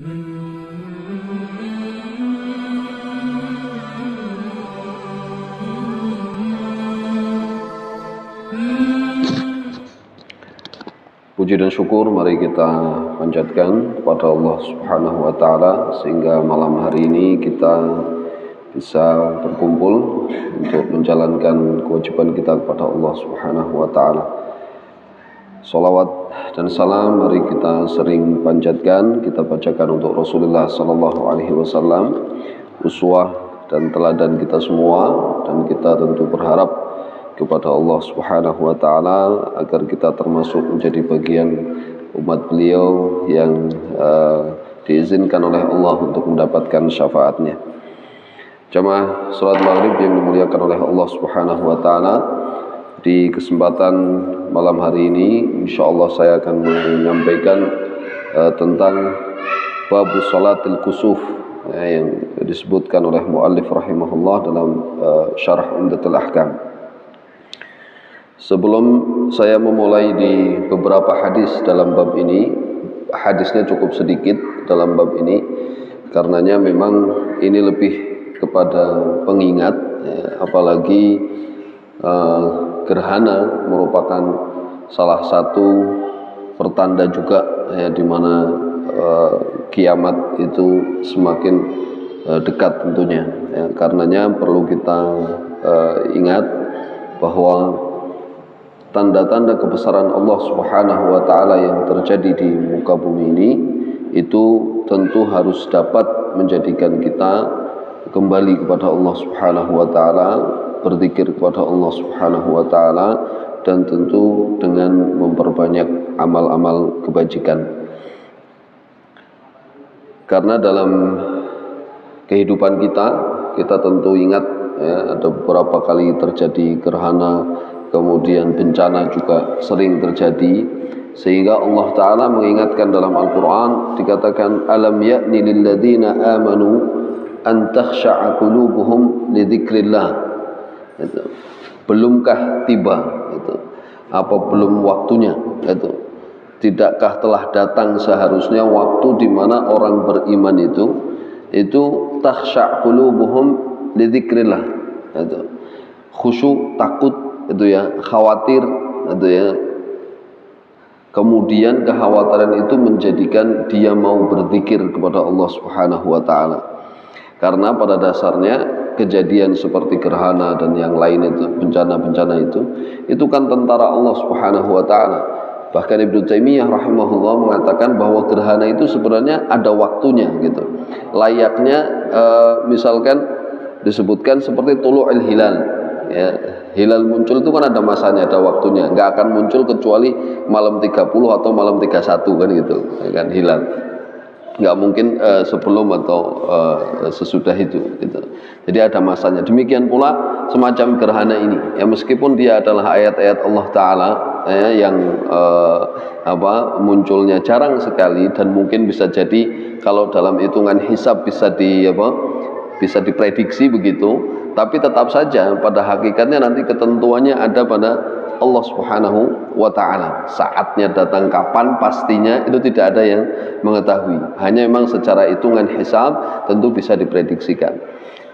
Puji dan syukur mari kita panjatkan kepada Allah Subhanahu wa taala sehingga malam hari ini kita bisa berkumpul untuk menjalankan kewajiban kita kepada Allah Subhanahu wa taala. Salawat dan salam mari kita sering panjatkan, kita bacakan untuk Rasulullah sallallahu alaihi wasallam, uswah dan teladan kita semua, dan kita tentu berharap kepada Allah Subhanahu wa taala agar kita termasuk menjadi bagian umat beliau yang diizinkan oleh Allah untuk mendapatkan syafaatnya. Jamaah salat maghrib yang dimuliakan oleh Allah Subhanahu wa taala, di kesempatan malam hari ini insyaallah saya akan menyampaikan tentang bab salatil kusuf yang disebutkan oleh muallif rahimahullah dalam syarah Umdatul Ahkam. Sebelum saya memulai di beberapa hadis dalam bab ini, hadisnya cukup sedikit dalam bab ini, karenanya memang ini lebih kepada pengingat, ya, apalagi gerhana merupakan salah satu pertanda juga, ya, di mana kiamat itu semakin dekat tentunya, ya, karenanya perlu kita ingat bahwa tanda-tanda kebesaran Allah Subhanahu wa taala yang terjadi di muka bumi ini itu tentu harus dapat menjadikan kita kembali kepada Allah Subhanahu wa taala, berzikir kepada Allah Subhanahu wa taala, dan tentu dengan memperbanyak amal-amal kebajikan. Karena dalam kehidupan kita tentu ingat, ya, ada beberapa kali terjadi gerhana, kemudian bencana juga sering terjadi, sehingga Allah Ta'ala mengingatkan dalam Al-Quran, dikatakan alam ya'ni lilladzina amanu an takhsha'a qulubuhum li dzikrillah. Belumkah tiba itu, apa belum waktunya itu, tidakkah telah datang seharusnya waktu di mana orang beriman itu takhsha' qulubuhum li dzikrillah, itu khusyuk, takut, itu ya, khawatir, itu ya, kemudian kekhawatiran itu menjadikan dia mau berzikir kepada Allah Subhanahu wa taala. Karena pada dasarnya kejadian seperti gerhana dan yang lain itu, bencana-bencana itu kan tentara Allah Subhanahu wa taala. Bahkan Ibnu Taimiyah rahimahullah mengatakan bahwa gerhana itu sebenarnya ada waktunya gitu. Layaknya misalkan disebutkan seperti tulu'il hilal, ya, hilal muncul itu kan ada masanya, ada waktunya, nggak akan muncul kecuali malam 30 atau malam 31 kan gitu, kan hilal, nggak mungkin sebelum atau sesudah itu gitu. Jadi ada masanya. Demikian pula semacam gerhana ini, ya, meskipun dia adalah ayat-ayat Allah Ta'ala, ya, yang munculnya jarang sekali, dan mungkin bisa jadi kalau dalam hitungan hisab bisa diprediksi begitu, tapi tetap saja pada hakikatnya nanti ketentuannya ada pada Allah Subhanahu wa ta'ala. Saatnya datang kapan pastinya itu tidak ada yang mengetahui, hanya memang secara hitungan hisab tentu bisa diprediksikan.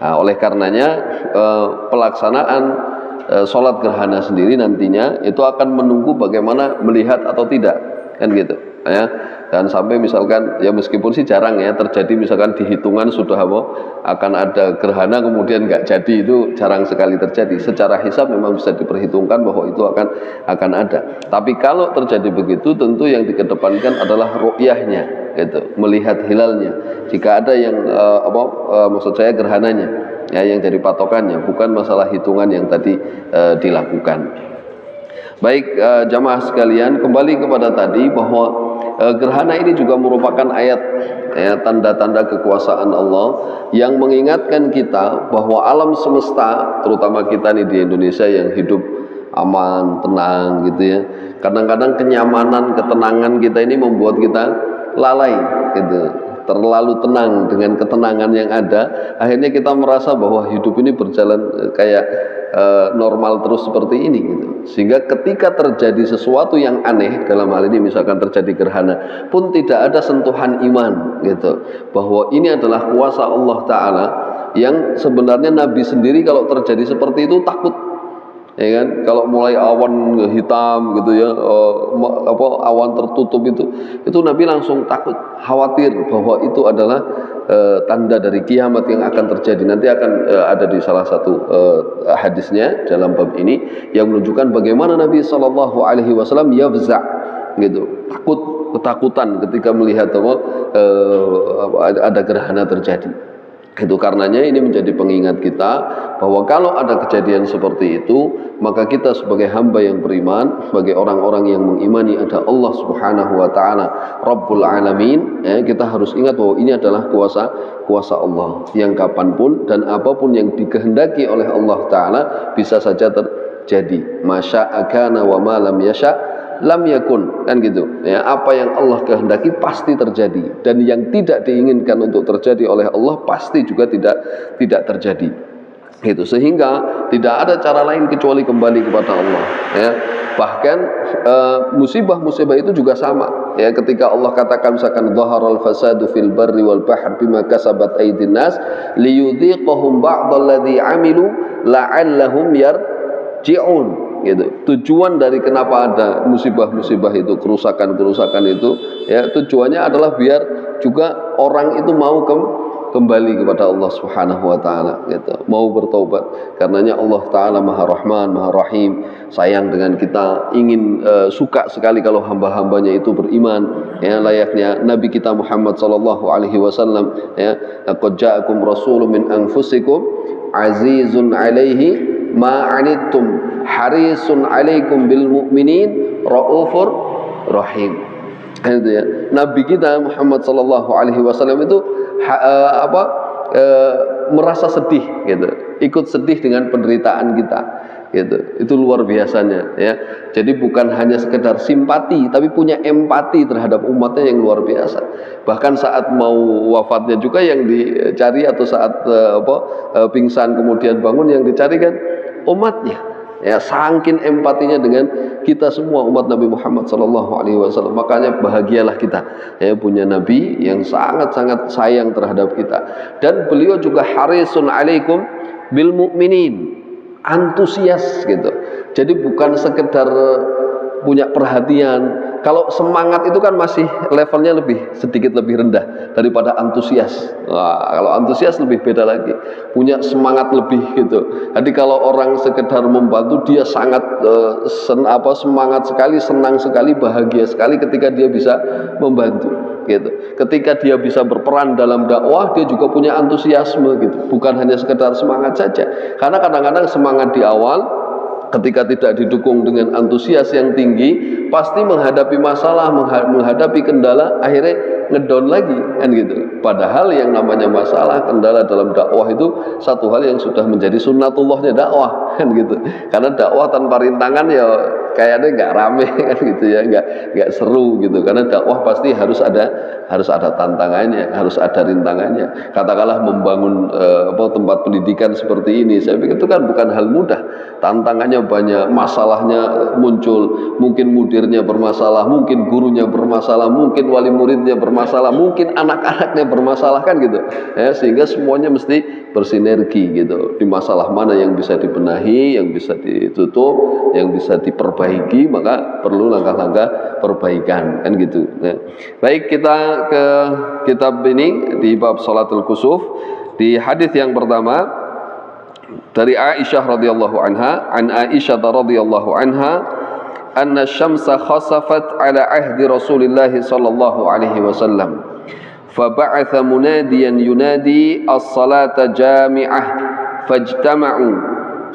Nah, oleh karenanya pelaksanaan sholat gerhana sendiri nantinya itu akan menunggu bagaimana melihat atau tidak, kan gitu, ya. Dan sampai misalkan, ya meskipun sih jarang ya terjadi, misalkan di hitungan sudah akan ada gerhana kemudian nggak jadi, itu jarang sekali terjadi. Secara hisab memang bisa diperhitungkan bahwa itu akan ada. Tapi kalau terjadi begitu, tentu yang dikedepankan adalah ru'yahnya, gitu, melihat hilalnya. Jika ada yang maksud saya gerhananya, ya, yang jadi patokannya, bukan masalah hitungan yang tadi dilakukan. Baik, jamaah sekalian, kembali kepada tadi bahwa gerhana ini juga merupakan ayat, ya, tanda-tanda kekuasaan Allah yang mengingatkan kita bahwa alam semesta, terutama kita nih di Indonesia yang hidup aman, tenang gitu ya, kadang-kadang kenyamanan, ketenangan kita ini membuat kita lalai gitu, terlalu tenang dengan ketenangan yang ada. Akhirnya kita merasa bahwa hidup ini berjalan kayak normal terus seperti ini gitu. Sehingga ketika terjadi sesuatu yang aneh, dalam hal ini misalkan terjadi gerhana, pun tidak ada sentuhan iman gitu, bahwa ini adalah kuasa Allah Ta'ala, yang sebenarnya Nabi sendiri kalau terjadi seperti itu takut, ya kan? Kalau mulai awan hitam gitu ya, awan tertutup itu Nabi langsung takut, khawatir bahwa itu adalah tanda dari kiamat yang akan terjadi. Nanti akan ada di salah satu hadisnya dalam bab ini yang menunjukkan bagaimana Nabi Shallallahu Alaihi Wasallam yafza gitu, ketakutan ketika melihat ada gerhana terjadi. Itu karenanya ini menjadi pengingat kita bahwa kalau ada kejadian seperti itu, maka kita sebagai hamba yang beriman, sebagai orang-orang yang mengimani ada Allah Subhanahu wa taala Rabbul Alamin, kita harus ingat bahwa ini adalah kuasa Allah yang kapanpun dan apapun yang dikehendaki oleh Allah taala bisa saja terjadi. Masya'a kana wa ma lam yasha' lam yakun, kan gitu ya. Apa yang Allah kehendaki pasti terjadi, dan yang tidak diinginkan untuk terjadi oleh Allah pasti juga tidak terjadi gitu. Sehingga tidak ada cara lain kecuali kembali kepada Allah ya. Bahkan musibah-musibah itu juga sama ya. Ketika Allah katakan misalkan dhaharal fasadu fil barri wal bahri bima kasabat aydin nas liyudhiqahum ba'dalladzi amilu la'allahum yarji'un gitu. Tujuan dari kenapa ada musibah-musibah itu, kerusakan-kerusakan itu ya, tujuannya adalah biar juga orang itu mau kembali kepada Allah Subhanahu wa taala gitu, mau bertobat. Karenanya Allah taala Maha Rahman, Maha Rahim, sayang dengan kita, ingin suka sekali kalau hamba-hambanya itu beriman ya, layaknya Nabi kita Muhammad sallallahu alaihi wasallam ya. Laqad ja'akum rasulun min anfusikum azizun alaihi ma anittum harisun alaikum bil mu'minin raufur rahim. Itu ya. Nabi kita Muhammad sallallahu alaihi wasallam itu merasa sedih gitu, ikut sedih dengan penderitaan kita gitu. Itu luar biasanya ya. Jadi bukan hanya sekedar simpati, tapi punya empati terhadap umatnya yang luar biasa. Bahkan saat mau wafatnya juga yang dicari, atau saat pingsan kemudian bangun, yang dicari kan umatnya ya. Saking empatinya dengan kita semua umat Nabi Muhammad sallallahu alaihi wasallam. Makanya bahagialah kita ya, punya Nabi yang sangat-sangat sayang terhadap kita. Dan beliau juga harisun alaikum bil mu'minin, antusias gitu. Jadi bukan sekedar punya perhatian. Kalau semangat itu kan masih levelnya sedikit lebih rendah daripada antusias. Kalau antusias lebih beda lagi, punya semangat lebih gitu. Jadi kalau orang sekedar membantu, dia sangat semangat sekali, senang sekali, bahagia sekali ketika dia bisa membantu gitu. Ketika dia bisa berperan dalam dakwah, dia juga punya antusiasme gitu. Bukan hanya sekedar semangat saja. Karena kadang-kadang semangat di awal ketika tidak didukung dengan antusias yang tinggi, pasti menghadapi masalah, menghadapi kendala, akhirnya ngedown lagi kan gitu. Padahal yang namanya masalah, kendala dalam dakwah itu satu hal yang sudah menjadi sunnatullahnya dakwah kan gitu. Karena dakwah tanpa rintangan ya kayaknya nggak rame kan gitu ya, nggak seru gitu. Karena dakwah pasti harus ada tantangannya, harus ada rintangannya. Katakanlah membangun tempat pendidikan seperti ini, saya pikir itu kan bukan hal mudah. Tantangannya banyak, masalahnya muncul, mungkin mudirnya bermasalah, mungkin gurunya bermasalah, mungkin wali muridnya bermasalah, mungkin anak-anaknya bermasalah kan gitu ya. Sehingga semuanya mesti bersinergi gitu. Di masalah mana yang bisa dibenahi, yang bisa ditutup, yang bisa diperbaiki, maka perlu langkah-langkah perbaikan kan gitu ya. Baik, kita ke kitab ini di bab salatul kusuf. Di hadis yang pertama dari Aisyah radhiyallahu anha, an Aisyah radhiyallahu anha anna syamsa khasafat ala ahdi Rasulillah sallallahu alaihi wasallam faba'atha munadiyan yunadi as-salata jami'ah fajtama'u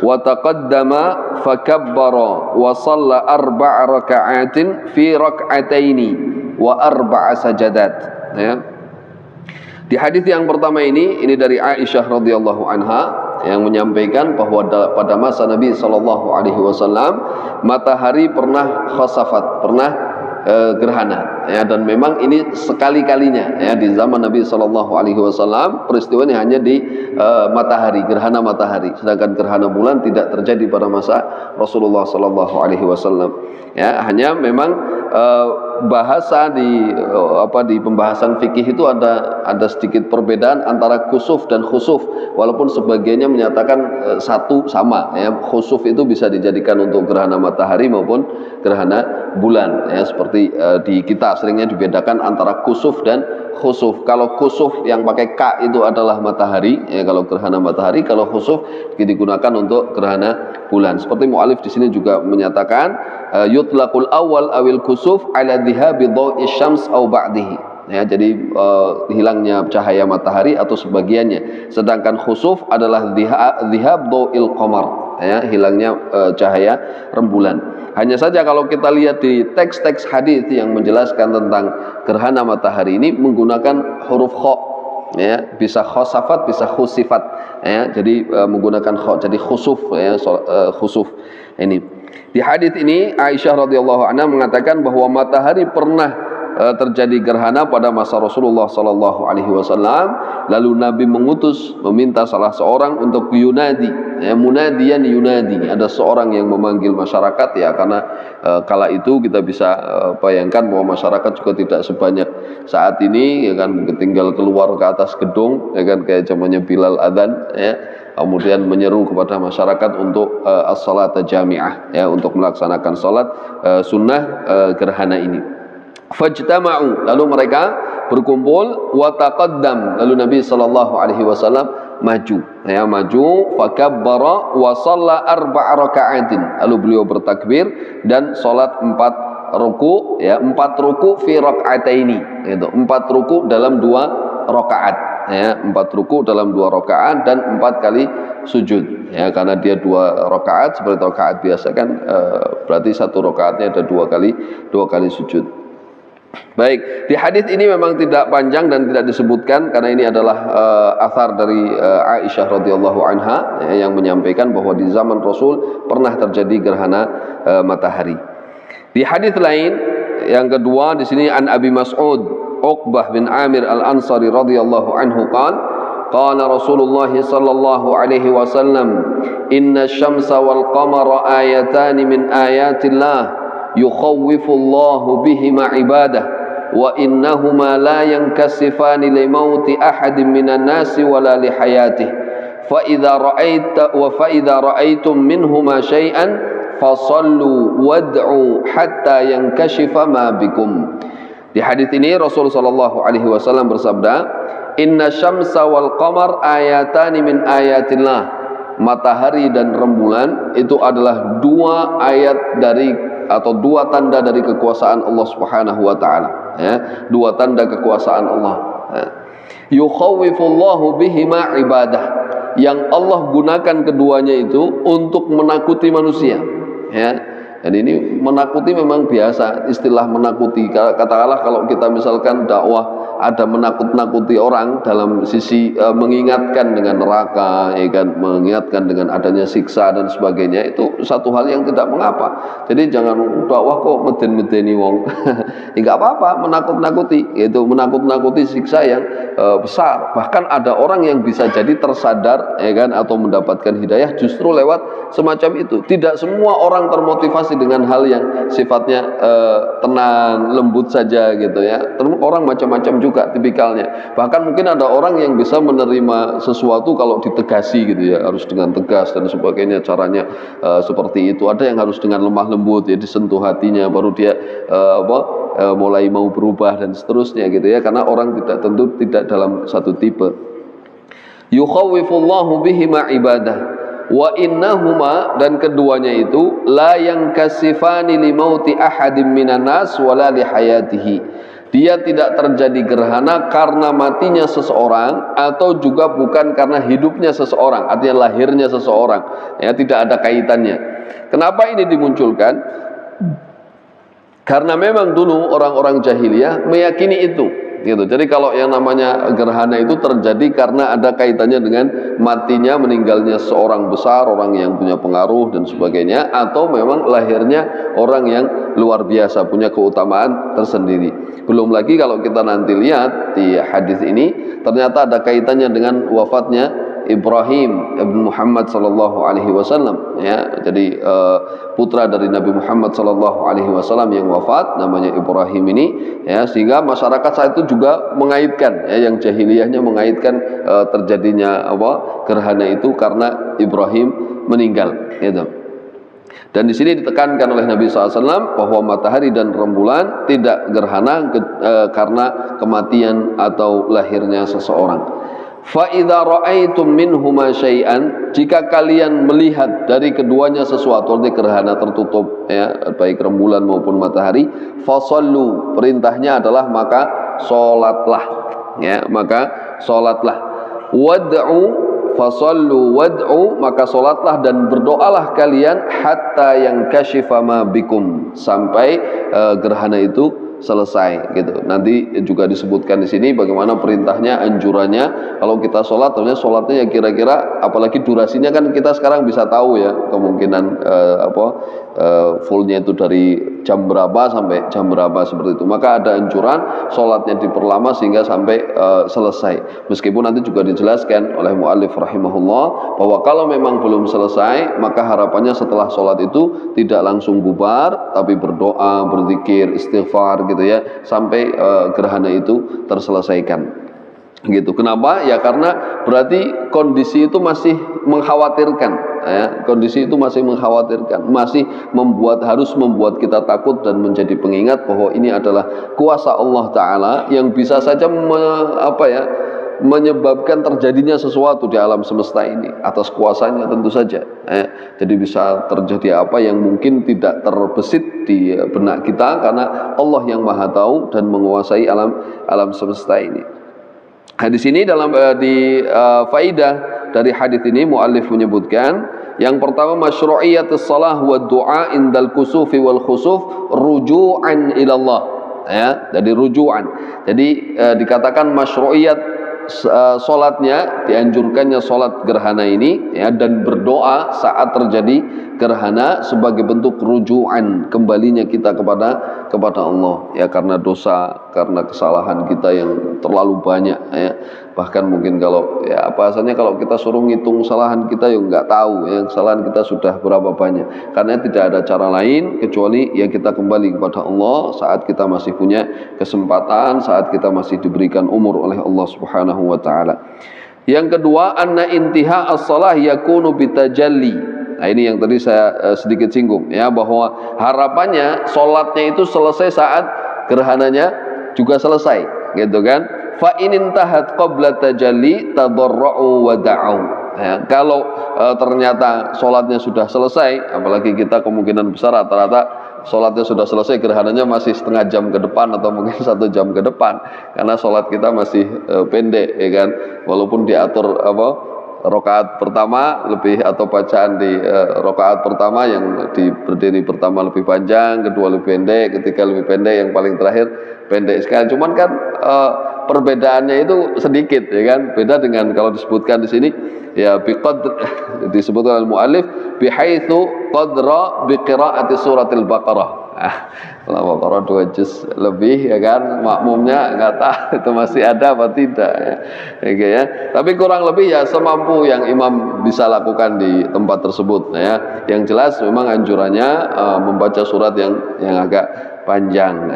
wa taqaddama fakabbara wa shalla arba'a raka'atin fi rak'ataini wa arba'a sajadat ya. Di hadis yang pertama ini dari Aisyah radhiyallahu anha yang menyampaikan bahwa pada masa Nabi sallallahu alaihi wasallam matahari pernah khasafat, pernah gerhana, ya, dan memang ini sekali-kalinya, ya, di zaman Nabi Shallallahu Alaihi Wasallam peristiwa ini hanya di matahari, gerhana matahari, sedangkan gerhana bulan tidak terjadi pada masa Rasulullah Shallallahu Alaihi Wasallam. Ya, hanya memang bahasa di pembahasan fikih itu ada sedikit perbedaan antara kusuf dan khusuf, walaupun sebagiannya menyatakan satu sama, ya. Khusuf itu bisa dijadikan untuk gerhana matahari maupun gerhana bulan, ya, seperti di kita seringnya dibedakan antara kusuf dan khusuf. Kalau khusuf yang pakai K itu adalah matahari, ya, kalau gerhana matahari. Kalau khusuf digunakan untuk gerhana bulan. Seperti mu'alif di sini juga menyatakan yutlaqul awal awil khusuf ala dhihabi dha'i syams au ba'dihi, ya, jadi hilangnya cahaya matahari atau sebagiannya. Sedangkan khusuf adalah dhihab dha'il qamar, ya, hilangnya cahaya rembulan. Hanya saja kalau kita lihat di teks-teks hadis yang menjelaskan tentang gerhana matahari ini menggunakan huruf kha, ya, bisa khosafat, bisa khusifat, ya, jadi menggunakan kha, jadi khusuf, ya, khusuf ini. Di hadis ini Aisyah radhiyallahu anha mengatakan bahwa matahari pernah terjadi gerhana pada masa Rasulullah Sallallahu Alaihi Wasallam. Lalu Nabi meminta salah seorang untuk yunadi, ya, munadian yunadi, ada seorang yang memanggil masyarakat, ya, karena kala itu kita bisa bayangkan bahwa masyarakat juga tidak sebanyak saat ini, ya kan, tinggal keluar ke atas gedung, ya kan, kayak zamannya Bilal adzan, ya, kemudian menyeru kepada masyarakat untuk as-salat jami'ah, ya, untuk melaksanakan salat sunnah gerhana ini. Fajtama'u, lalu mereka berkumpul, wa taqaddam, lalu Nabi sallallahu alaihi wasallam maju, ya, maju, fakabbara wa shalla 4 raka'atin, lalu beliau bertakbir dan salat 4 ruku, ya, 4 ruku fi raka'ataini, gitu, 4 ruku dalam 2 rakaat, ya, 4 ruku dalam 2 rakaat dan 4 kali sujud, ya, karena dia 2 rakaat seperti rakaat biasa kan, berarti 1 rakaatnya ada 2 kali sujud. Baik, di hadis ini memang tidak panjang dan tidak disebutkan karena ini adalah athar dari Aisyah radhiyallahu anha, ya, yang menyampaikan bahwa di zaman Rasul pernah terjadi gerhana matahari. Di hadis lain yang kedua di sini an Abi Mas'ud Uqbah bin Amir Al-Ansari radhiyallahu anhu qala Rasulullah sallallahu alaihi wasallam inna asy-syamsa wal qamara ayatan min ayatillah yukhawwifullahu bihima ibadah wa innahuma la yankasifani li mauti ahadin minan nasi wala li hayatihi fa idza ra'aitum minhuma syai'an fasallu wad'u hatta yankashifa ma bikum. Di hadis ini Rasul sallallahu alaihi wasallam bersabda, inna syamsa wal qamar ayatani min ayatillah, matahari dan rembulan itu adalah 2 ayat dari atau 2 tanda dari kekuasaan Allah Subhanahu wa taala, ya, 2 tanda kekuasaan Allah, ya. Yukhawwifullahu bihima ibadah, yang Allah gunakan keduanya itu untuk menakuti manusia, ya. Dan ini menakuti memang biasa, istilah menakuti. Katakanlah kalau kita misalkan dakwah ada menakut-nakuti orang dalam sisi mengingatkan dengan neraka, ya kan, mengingatkan dengan adanya siksa dan sebagainya, itu satu hal yang tidak mengapa. Jadi jangan dakwah kok meden-medeni wong. Enggak apa-apa menakut-nakuti, yaitu menakut-nakuti siksa yang besar. Bahkan ada orang yang bisa jadi tersadar, ya kan, atau mendapatkan hidayah justru lewat semacam itu. Tidak semua orang termotivasi dengan hal yang sifatnya tenang, lembut saja, gitu, ya. Orang macam-macam juga tipikalnya. Bahkan mungkin ada orang yang bisa menerima sesuatu kalau ditegasi, gitu, ya, harus dengan tegas dan sebagainya, caranya seperti itu. Ada yang harus dengan lemah lembut, ya, disentuh hatinya baru dia mulai mau berubah dan seterusnya, gitu, ya, karena orang tidak dalam satu tipe. Yukhawwifullahu bihima ibadah wa innahuma, dan keduanya itu la yankasifani li mauti ahadin minan nas wala li hayatihi, dia tidak terjadi gerhana karena matinya seseorang atau juga bukan karena hidupnya seseorang, artinya lahirnya seseorang, ya, tidak ada kaitannya. Kenapa ini dimunculkan? Karena memang dulu orang-orang jahiliyah meyakini itu, gitu. Jadi kalau yang namanya gerhana itu terjadi karena ada kaitannya dengan matinya, meninggalnya seorang besar, orang yang punya pengaruh dan sebagainya, atau memang lahirnya orang yang luar biasa, punya keutamaan tersendiri. Belum lagi kalau kita nanti lihat di hadis ini, ternyata ada kaitannya dengan wafatnya Ibrahim ibn Muhammad sallallahu alaihi wasallam, ya. Jadi putra dari Nabi Muhammad sallallahu alaihi wasallam yang wafat, namanya Ibrahim ini, ya, sehingga masyarakat saat itu juga mengaitkan, ya, yang jahiliyahnya mengaitkan terjadinya gerhana itu karena Ibrahim meninggal, gitu. Dan di sini ditekankan oleh Nabi SAW bahwa matahari dan rembulan tidak gerhana karena kematian atau lahirnya seseorang. Fa idza ra'aitum minhuma syai'an, jika kalian melihat dari keduanya sesuatu, artinya gerhana tertutup, ya, baik rembulan maupun matahari, fasallu, perintahnya adalah maka salatlah, ya, maka salatlah. Wad'u, fasallu wad'u, maka salatlah dan berdoalah kalian hatta yang kashifa ma bikum, sampai gerhana itu selesai, gitu. Nanti juga disebutkan di sini bagaimana perintahnya, anjurannya. Kalau kita sholat, ternyata sholatnya ya kira-kira, apalagi durasinya kan kita sekarang bisa tahu, ya, kemungkinan fullnya itu dari jam berapa sampai jam berapa, seperti itu. Maka ada anjuran sholatnya diperlama sehingga sampai selesai. Meskipun nanti juga dijelaskan oleh mu'allif rahimahullah bahwa kalau memang belum selesai, maka harapannya setelah sholat itu tidak langsung bubar, tapi berdoa, berzikir, istighfar, gitu, ya, sampai gerhana itu terselesaikan, gitu. Kenapa? Ya karena berarti kondisi itu masih mengkhawatirkan, ya, kondisi itu masih mengkhawatirkan, masih harus membuat kita takut dan menjadi pengingat bahwa ini adalah kuasa Allah Ta'ala yang bisa saja menyebabkan terjadinya sesuatu di alam semesta ini, atas kuasanya tentu saja, ya. Jadi bisa terjadi apa yang mungkin tidak terbesit di benak kita, karena Allah yang maha tahu dan menguasai alam semesta ini. Hadis ini dalam faidah dari hadis ini muallif menyebutkan, yang pertama masyru'iyatus shalah wa du'a indal kusufi wal khusuf ruju'an ilallah, ya. Jadi ruju'an. Jadi dikatakan masyru'iyat solatnya, dianjurkannya solat gerhana ini, ya, dan berdoa saat terjadi gerhana sebagai bentuk rujuan, kembalinya kita kepada Allah, ya, karena dosa, karena kesalahan kita yang terlalu banyak, ya. Bahkan mungkin kalau, ya, bahasanya kalau kita suruh ngitung kesalahan kita, ya nggak tahu, ya, kesalahan kita sudah berapa banyak, karena tidak ada cara lain kecuali ya kita kembali kepada Allah saat kita masih punya kesempatan, saat kita masih diberikan umur oleh Allah Subhanahu wa ta'ala. Yang kedua, anna intiha as-shalah yakunu bitajalli. Nah, ini yang tadi saya sedikit singgung, ya, bahwa harapannya sholatnya itu selesai saat gerhananya juga selesai, gitu kan. Fa in intahat qabla tajalli tadarra'u wa da'u. Ya, kalau ternyata sholatnya sudah selesai, apalagi kita kemungkinan besar rata-rata sholatnya sudah selesai, gerhananya masih setengah jam ke depan atau mungkin 1 jam ke depan, karena sholat kita masih pendek, ya kan. Walaupun diatur rakaat pertama lebih, atau bacaan di rakaat pertama yang di berdiri pertama lebih panjang, kedua lebih pendek, ketiga lebih pendek, yang paling terakhir pendek sekali. Cuman kan perbedaannya itu sedikit, ya kan. Beda dengan kalau disebutkan di sini, ya, disebutkan al-muallif bihaitsu qadra biqiraati suratil Baqarah. Al-Baqarah 2 juz lebih, ya kan. Makmumnya nggak tahu itu masih ada apa tidak, ya. Oke, ya. Tapi kurang lebih ya semampu yang imam bisa lakukan di tempat tersebut, ya. Yang jelas memang anjurannya membaca surat yang agak panjang,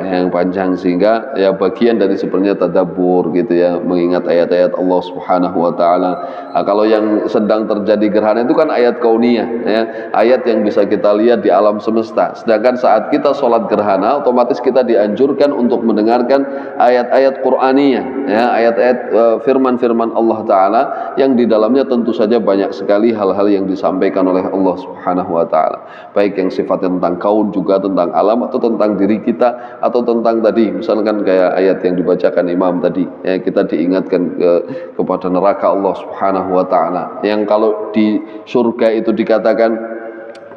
sehingga ya bagian dari sebenarnya tadabbur, gitu, ya, mengingat ayat-ayat Allah Subhanahu wa ta'ala. Nah, kalau yang sedang terjadi gerhana itu kan ayat kauniyah, ya, ayat yang bisa kita lihat di alam semesta. Sedangkan saat kita sholat gerhana, otomatis kita dianjurkan untuk mendengarkan ayat-ayat Qur'aniyah, ya, ayat-ayat firman-firman Allah Ta'ala, yang di dalamnya tentu saja banyak sekali hal-hal yang disampaikan oleh Allah Subhanahu wa ta'ala, baik yang sifatnya tentang kaun, juga tentang alam, atau tentang diri kita, atau tentang tadi misalkan kayak ayat yang dibacakan imam tadi, ya, kita diingatkan kepada neraka Allah Subhanahu wa ta'ala, yang kalau di surga itu dikatakan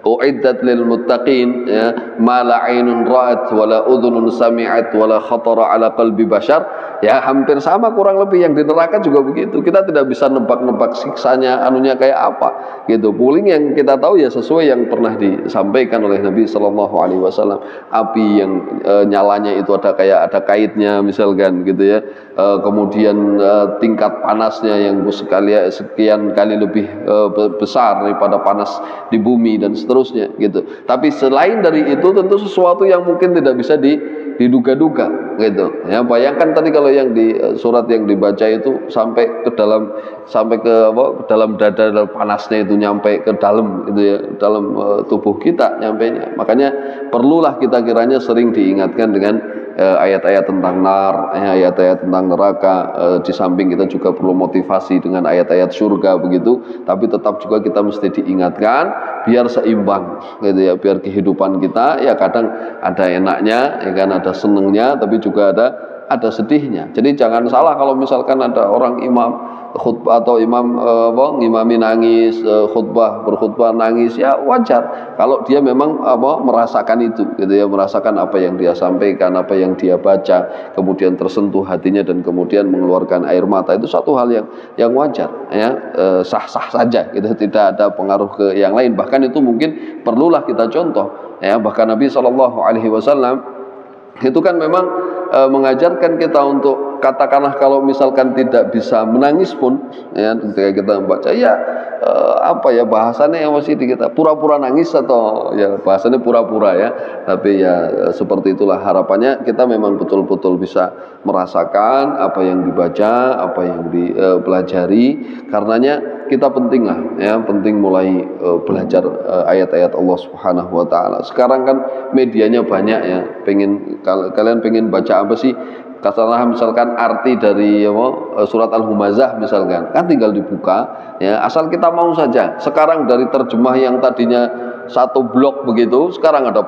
uiddat lil muttaqin, ya, ma la ainun ra'at wa la udhunun sami'at wa la khatara ala qalbi bashar. Ya hampir sama kurang lebih yang di neraka juga begitu. Kita tidak bisa nebak-nebak siksanya anunya kayak apa gitu. Paling yang kita tahu ya sesuai yang pernah disampaikan oleh Nabi Shallallahu Alaihi Wasallam. Api yang nyalanya itu ada kayak ada kaitnya misalkan gitu ya. Kemudian tingkat panasnya yang sekian kali lebih besar daripada panas di bumi dan seterusnya gitu. Tapi selain dari itu tentu sesuatu yang mungkin tidak bisa diduga-duga gitu. Ya bayangkan tadi kalau yang di surat yang dibaca itu sampai ke dalam dalam dada, dalam panasnya itu nyampe ke dalam gitu ya, dalam tubuh kita nyampenya. Makanya perlulah kita kiranya sering diingatkan dengan ayat-ayat tentang nar, ayat-ayat tentang neraka. Di samping kita juga perlu motivasi dengan ayat-ayat surga begitu, tapi tetap juga kita mesti diingatkan biar seimbang gitu ya, biar kehidupan kita ya kadang ada enaknya ya kan, ada senengnya tapi juga ada sedihnya. Jadi jangan salah kalau misalkan ada orang imam khutbah atau imam ngimami nangis, berkhutbah nangis, ya wajar kalau dia memang merasakan itu gitu ya, merasakan apa yang dia sampaikan, apa yang dia baca, kemudian tersentuh hatinya dan kemudian mengeluarkan air mata. Itu satu hal yang wajar ya, sah-sah saja gitu, tidak ada pengaruh ke yang lain. Bahkan itu mungkin perlulah kita contoh ya. Bahkan Nabi Shallallahu Alaihi Wasallam itu kan memang mengajarkan kita untuk katakanlah kalau misalkan tidak bisa menangis pun ya, ketika kita membaca ya apa ya bahasanya yang masih di kita pura-pura nangis atau ya bahasanya pura-pura ya, tapi ya seperti itulah harapannya kita memang betul-betul bisa merasakan apa yang dibaca, apa yang dipelajari. Karenanya kita penting lah ya, penting mulai belajar ayat-ayat Allah Subhanahu wa taala. Sekarang kan medianya banyak ya, kalian pengen baca apa sih? Katakanlah misalkan arti dari surat Al-Humazah misalkan, kan tinggal dibuka ya, asal kita mau saja. Sekarang dari terjemah yang tadinya satu blok begitu, sekarang ada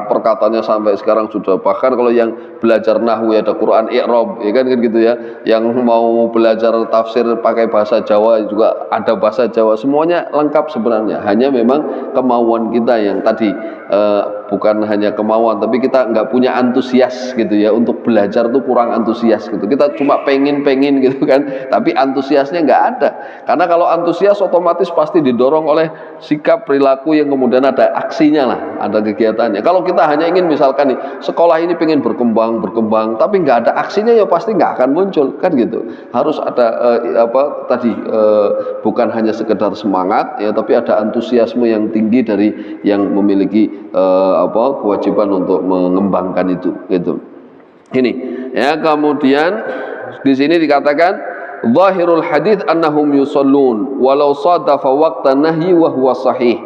perkatanya sampai sekarang sudah, bahkan kalau yang belajar nahwu ada Quran i'rab ya kan gitu ya, yang mau belajar tafsir pakai bahasa Jawa juga ada bahasa Jawa, semuanya lengkap sebenarnya. Hanya memang kemauan kita yang tadi bukan hanya kemauan, tapi kita nggak punya antusias gitu ya, untuk belajar tuh kurang antusias gitu. Kita cuma pengen gitu kan, tapi antusiasnya nggak ada. Karena kalau antusias otomatis pasti didorong oleh sikap perilaku yang kemudian ada aksinya lah, ada kegiatannya. Kalau kita hanya ingin misalkan nih sekolah ini pengen berkembang, tapi nggak ada aksinya ya pasti nggak akan muncul kan gitu. Harus ada bukan hanya sekedar semangat ya, tapi ada antusiasme yang tinggi dari yang memiliki kewajiban untuk mengembangkan itu gitu. Ini ya, kemudian di sini dikatakan zahirul hadits annahum yusallun walau sadafa waqtan nahyi wa huwa sahih.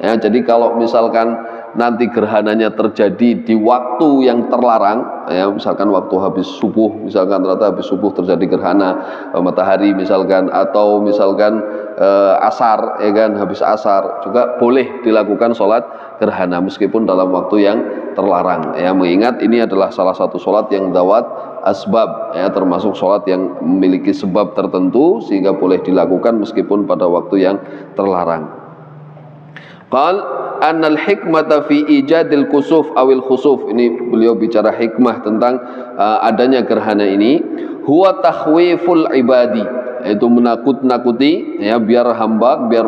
Ya, jadi kalau misalkan nanti gerhananya terjadi di waktu yang terlarang ya, misalkan waktu habis subuh, misalkan ternyata habis subuh terjadi gerhana matahari misalkan, atau misalkan asar ya kan, habis asar juga boleh dilakukan sholat gerhana meskipun dalam waktu yang terlarang ya, mengingat ini adalah salah satu sholat yang dawat asbab ya, termasuk sholat yang memiliki sebab tertentu sehingga boleh dilakukan meskipun pada waktu yang terlarang. Qal annal hikmata fi ijadil kusuf awil khusuf, ini beliau bicara hikmah tentang adanya gerhana ini, huwa takhwiful ibadi, itu menakut-nakuti ya, biar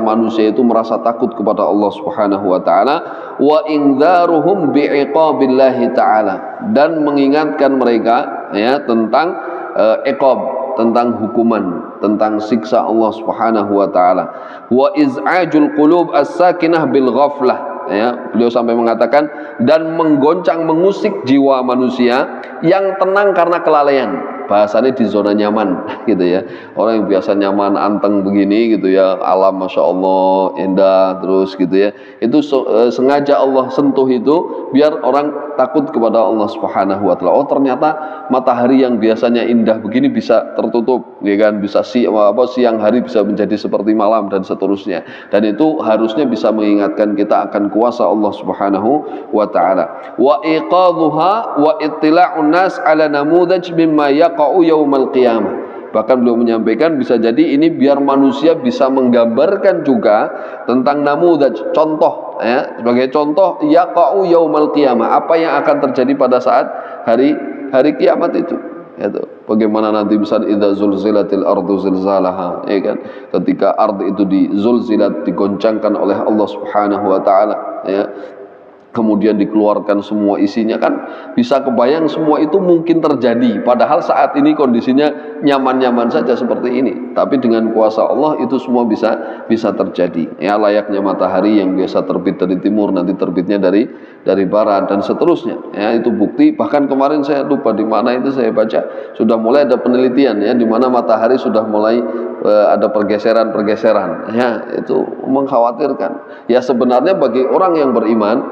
manusia itu merasa takut kepada Allah Subhanahu wa taala, wa indzaruhum bi'iqabillahi taala, dan mengingatkan mereka ya tentang iqab, tentang hukuman, tentang siksa Allah Subhanahu wa taala. Wa iz'ajul qulub as-sakinah bil ghaflah ya, beliau sampai mengatakan dan menggoncang mengusik jiwa manusia yang tenang karena kelalaian. Bahasanya di zona nyaman gitu ya, orang yang biasa nyaman anteng begini gitu ya, alam masya Allah indah terus gitu ya, itu sengaja Allah sentuh itu biar orang takut kepada Allah Subhanahu wa taala. Oh ternyata matahari yang biasanya indah begini bisa tertutup ya kan, bisa siang hari bisa menjadi seperti malam dan seterusnya, dan itu harusnya bisa mengingatkan kita akan kuasa Allah Subhanahu wa taala. Wa iqadhuha wa ittila'un nas ala namudaj mimma yaqa'u yaumal qiyamah, Bahkan beliau menyampaikan bisa jadi ini biar manusia bisa menggambarkan juga tentang namudaj, contoh ya, sebagai contoh yaqa'u yaumal qiyamah, apa yang akan terjadi pada saat hari kiamat itu. Itu bagaimana nanti misalnya idza zulzilatil ardu zilzalaha, ya kan, ketika ard itu dizulzilat, digoncangkan oleh Allah Subhanahu wa taala, ya, kemudian dikeluarkan semua isinya, kan bisa kebayang semua itu mungkin terjadi, padahal saat ini kondisinya nyaman-nyaman saja seperti ini, tapi dengan kuasa Allah itu semua bisa terjadi, ya, layaknya matahari yang biasa terbit dari timur nanti terbitnya dari barat dan seterusnya, ya, itu bukti. Bahkan kemarin saya lupa di mana itu saya baca sudah mulai ada penelitian, ya, di mana matahari sudah mulai ada pergeseran, ya, itu mengkhawatirkan. Ya, sebenarnya bagi orang yang beriman,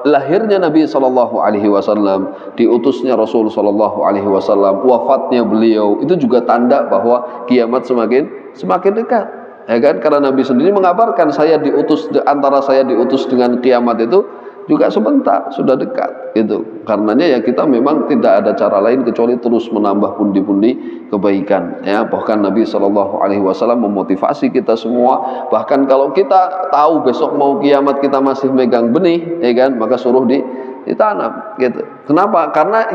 lahirnya Nabi Shallallahu Alaihi Wasallam, diutusnya Rasul Shallallahu Alaihi Wasallam, wafatnya beliau itu juga tanda bahwa kiamat semakin dekat, ya kan? Karena Nabi sendiri mengabarkan antara saya diutus dengan kiamat itu juga sebentar, sudah dekat, gitu. Karenanya ya kita memang tidak ada cara lain kecuali terus menambah pundi-pundi kebaikan, ya. Bahkan Nabi Shallallahu Alaihi Wasallam memotivasi kita semua, bahkan kalau kita tahu besok mau kiamat kita masih megang benih, ya kan, maka suruh ditanam, gitu. Kenapa? Karena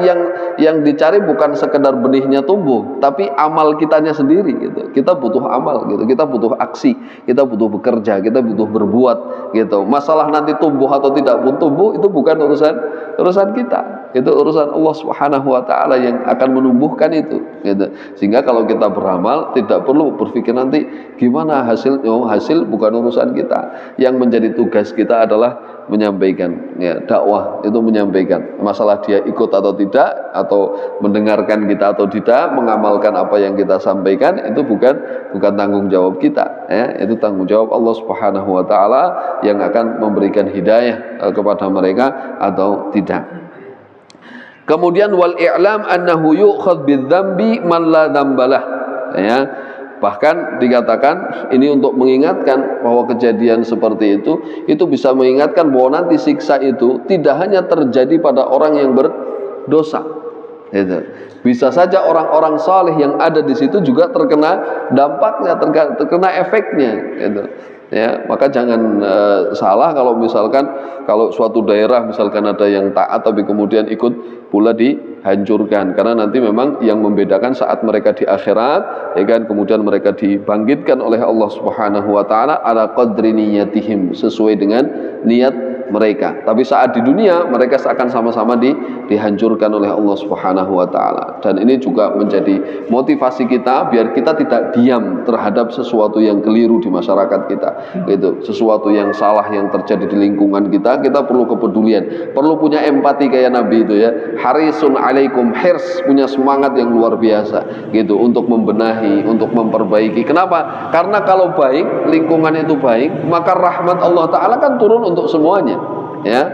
yang dicari bukan sekedar benihnya tumbuh, tapi amal kitanya sendiri, gitu. Kita butuh amal, gitu. Kita butuh aksi, kita butuh bekerja, kita butuh berbuat, gitu. Masalah nanti tumbuh atau tidak pun tumbuh itu bukan urusan kita, itu urusan Allah Subhanahu wa taala yang akan menumbuhkan itu, gitu. Sehingga kalau kita beramal tidak perlu berpikir nanti gimana hasil bukan urusan kita. Yang menjadi tugas kita adalah menyampaikan, ya, dakwah itu menyampaikan. Masalah dia ikut atau tidak, atau mendengarkan kita atau tidak, mengamalkan apa yang kita sampaikan, itu bukan tanggung jawab kita, ya, itu tanggung jawab Allah Subhanahu wa taala yang akan memberikan hidayah kepada mereka atau tidak. Kemudian wal i'lam annahu yu'khadz bidzambi man la dzambalah, ya. Bahkan dikatakan ini untuk mengingatkan bahwa kejadian seperti itu bisa mengingatkan bahwa nanti siksa itu tidak hanya terjadi pada orang yang berdosa, gitu. Bisa saja orang-orang saleh yang ada di situ juga terkena dampaknya, terkena efeknya, gitu. Ya, maka jangan salah kalau misalkan kalau suatu daerah misalkan ada yang taat tapi kemudian ikut pula dihancurkan, karena nanti memang yang membedakan saat mereka di akhirat, ya kan, kemudian mereka dibangkitkan oleh Allah Subhanahu wa taala ala qadri niyatihim, sesuai dengan niat mereka. Tapi saat di dunia mereka akan sama-sama dihancurkan oleh Allah Subhanahu wa taala. Dan ini juga menjadi motivasi kita biar kita tidak diam terhadap sesuatu yang keliru di masyarakat kita, gitu. Sesuatu yang salah yang terjadi di lingkungan kita perlu kepedulian, perlu punya empati kayak Nabi itu, ya. Harisun alaikum, hirs, punya semangat yang luar biasa, gitu, untuk membenahi, untuk memperbaiki. Kenapa? Karena kalau baik, lingkungan itu baik, maka rahmat Allah taala kan turun untuk semuanya, ya.